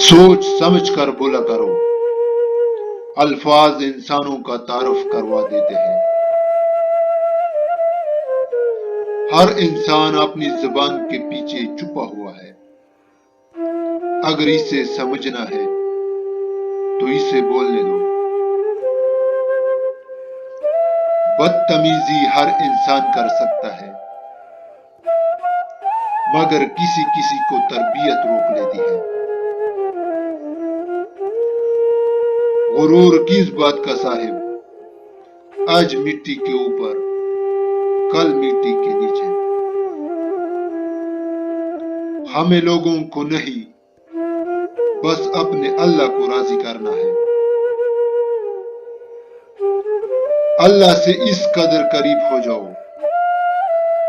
سوچ سمجھ کر بولا کرو، الفاظ انسانوں کا تعارف کروا دیتے ہیں۔ ہر انسان اپنی زبان کے پیچھے چھپا ہوا ہے، اگر اسے سمجھنا ہے تو اسے بولنے دو۔ بدتمیزی ہر انسان کر سکتا ہے، مگر کسی کسی کو تربیت روک لیتی ہے۔ غرور کس بات کا صاحب، آج مٹی کے اوپر کل مٹی کے نیچے۔ ہمیں لوگوں کو نہیں، بس اپنے اللہ کو راضی کرنا ہے۔ اللہ سے اس قدر قریب ہو جاؤ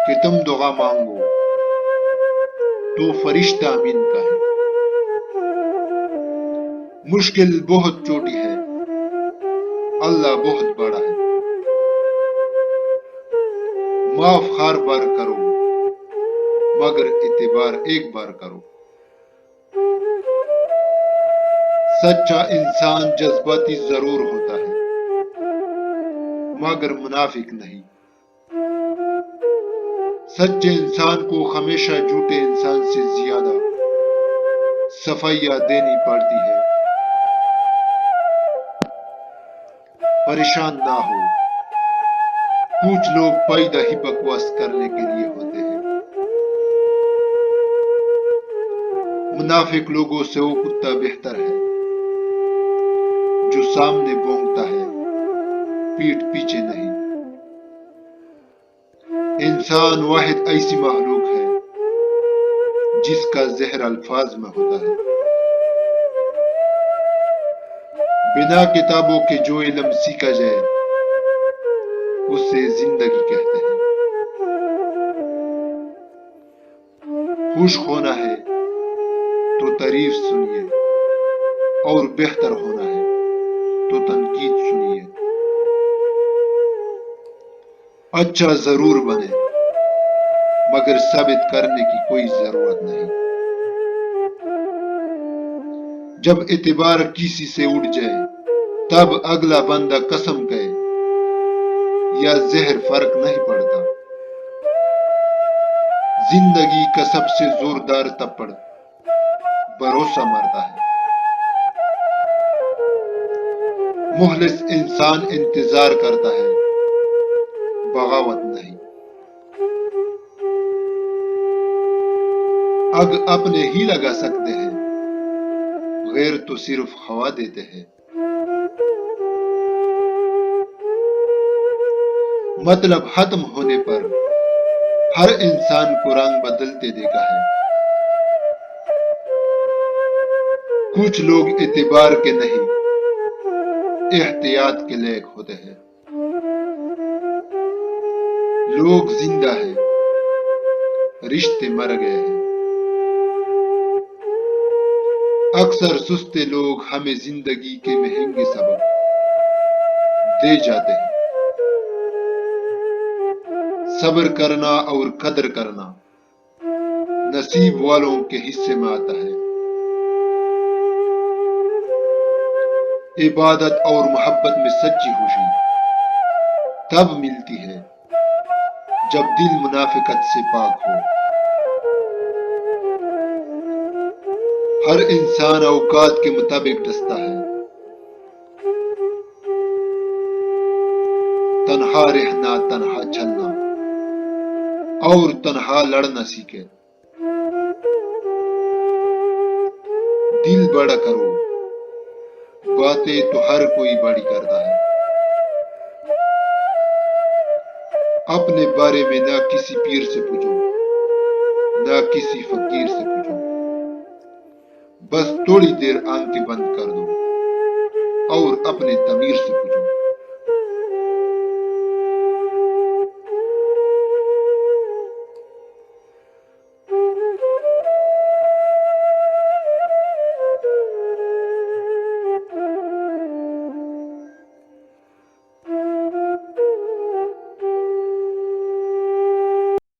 کہ تم دعا مانگو تو فرشتہ امین کا ہے۔ مشکل بہت چھوٹی ہے، اللہ بہت بڑا ہے۔ معاف ہر بار کرو، مگر اعتبار ایک بار کرو۔ سچا انسان جذباتی ضرور ہوتا ہے، مگر منافق نہیں۔ سچے انسان کو ہمیشہ جھوٹے انسان سے زیادہ صفائیاں دینی پڑتی ہے۔ پریشان نہ ہو، کچھ لوگ پیدا ہی بکواس کرنے کے لیے ہوتے ہیں۔ منافق لوگوں سے وہ کتا بہتر ہے جو سامنے بھونکتا ہے، پیٹھ پیچھے نہیں۔ انسان واحد ایسی مخلوق ہے جس کا زہر الفاظ میں ہوتا ہے۔ بنا کتابوں کے جو علم سیکھا جائے اسے زندگی کہتے ہیں۔ خوش ہونا ہے تو تعریف سنیے، اور بہتر ہونا ہے تو تنقید سنیے۔ اچھا ضرور بنے، مگر ثابت کرنے کی کوئی ضرورت نہیں۔ جب اعتبار کسی سے اٹھ جائے تب اگلا بندہ قسم کہے یا زہر فرق نہیں پڑتا۔ زندگی کا سب سے زوردار تپڑ بھروسہ مرتا ہے۔ مخلص انسان انتظار کرتا ہے، بغاوت نہیں۔ آگ اپنے ہی لگا سکتے ہیں، غیر تو صرف ہوا دیتے ہیں۔ مطلب ختم ہونے پر ہر انسان کو رنگ بدلتے دیکھا ہے۔ کچھ لوگ اعتبار کے نہیں، احتیاط کے لائق ہوتے ہیں۔ لوگ زندہ ہیں، رشتے مر گئے ہیں۔ اکثر سستے لوگ ہمیں زندگی کے مہنگے سبق دے جاتے ہیں۔ صبر کرنا اور قدر کرنا نصیب والوں کے حصے میں آتا ہے۔ عبادت اور محبت میں سچی خوشی تب ملتی ہے جب دل منافقت سے پاک ہو۔ ہر انسان اوقات کے مطابق ڈستا ہے، تنہا رہنا، تنہا چلنا اور تنہا لڑنا سیکھے۔ دل بڑا کرو، باتیں تو ہر کوئی بڑی کرتا ہے۔ اپنے بارے میں نہ کسی پیر سے پوچھو، نہ کسی فقیر سے پوچھو، بس تھوڑی دیر آنکھیں بند کر دو اور اپنے ضمیر سے پوچھو۔